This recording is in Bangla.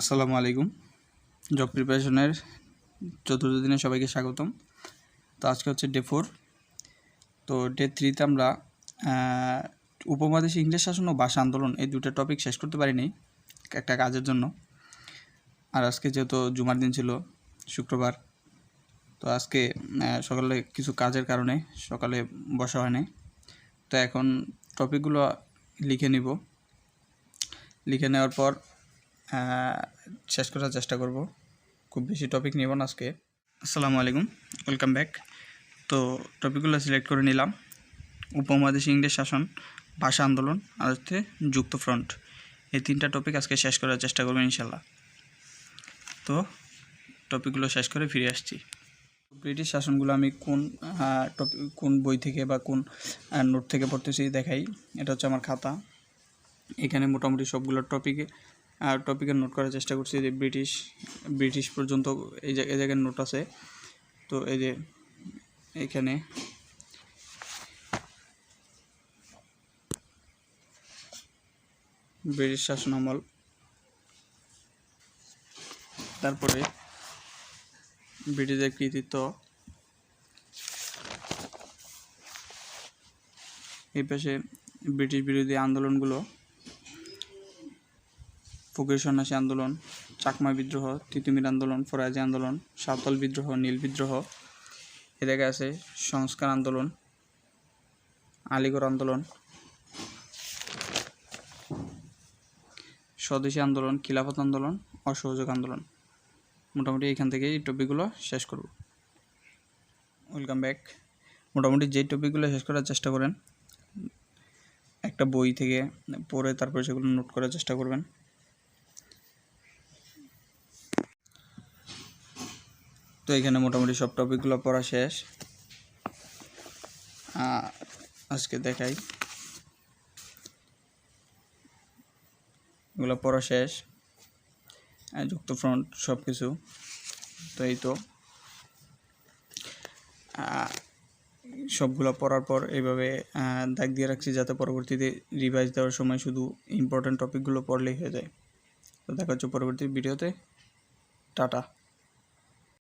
আসসালামু আলাইকুম। জব প্রিপারেশনের চতুর্থ দিনে সবাইকে স্বাগতম। তো আজকে হচ্ছে ডে 4। তো ডে 3তে আমরা উপমহাদেশে ইংরেজ শাসন ও ভাষা আন্দোলন এই দুটো টপিক শেষ করতে পারিনি একটা কাজের জন্য। আর আজকে যেহেতু জুমার দিন ছিল, শুক্রবার, তো আজকে সকালে কিছু কাজের কারণে সকালে বসা হয় নাই। তো এখন টপিকগুলো লিখে নিব, লিখে নেওয়ার পর শেষ করার চেষ্টা করব। খুব বেশি টপিক নিব না আজকে। আসসালামু আলাইকুম, ওয়েলকাম ব্যাক। তো টপিকগুলো সিলেক্ট করে নিলাম। উপমহাদেশে ইংরেজ শাসন, ভাষা আন্দোলন আর হচ্ছে যুক্ত ফ্রন্ট, এই তিনটা টপিক আজকে শেষ করার চেষ্টা করবেন ইনশাল্লাহ। তো টপিকগুলো শেষ করে ফিরে আসছি। ব্রিটিশ শাসনগুলো আমি কোন বই থেকে বা কোন নোট থেকে পড়তেছি দেখাই। এটা হচ্ছে আমার খাতা। এখানে মোটামুটি সবগুলো টপিকের নোট করার চেষ্টা করছি। যে ব্রিটিশ পর্যন্ত এই জায়গায় নোট আছে। তো এই যে এখানে ব্রিটিশ শাসন আমল, তারপরে ব্রিটিশের কৃতিত্ব, এই পাশে ব্রিটিশ বিরোধী আন্দোলনগুলো, ফকির সন্ন্যাসী আন্দোলন, চাকমা বিদ্রোহ, তিতুমির আন্দোলন, ফরাজি আন্দোলন, সাঁওতাল বিদ্রোহ, নীল বিদ্রোহ। এ জায়গায় আছে সংস্কার আন্দোলন, আলিগড় আন্দোলন, স্বদেশী আন্দোলন, খিলাফত আন্দোলন, অসহযোগ আন্দোলন। মোটামুটি এখান থেকে এই টপিকগুলো শেষ করব। Welcome back. মোটামুটি যেই টপিকগুলো শেষ করার চেষ্টা করেন, একটা বই থেকে পড়ে তারপরে সেগুলো নোট করার চেষ্টা করবেন। তো এখানে মোটামুটি সব টপিকগুলো পড়া শেষ। আজকে দেখাই, এগুলো পড়া শেষ, যুক্ত ফ্রন্ট সব কিছু। তো এই তো সবগুলো পড়ার পর এইভাবে দাগ দিয়ে রাখছি যাতে পরবর্তীতে রিভাইজ দেওয়ার সময় শুধু ইম্পর্ট্যান্ট টপিকগুলো পড়লেই হয়ে যায়। তো দেখা হচ্ছে পরবর্তী ভিডিওতে। টাটা।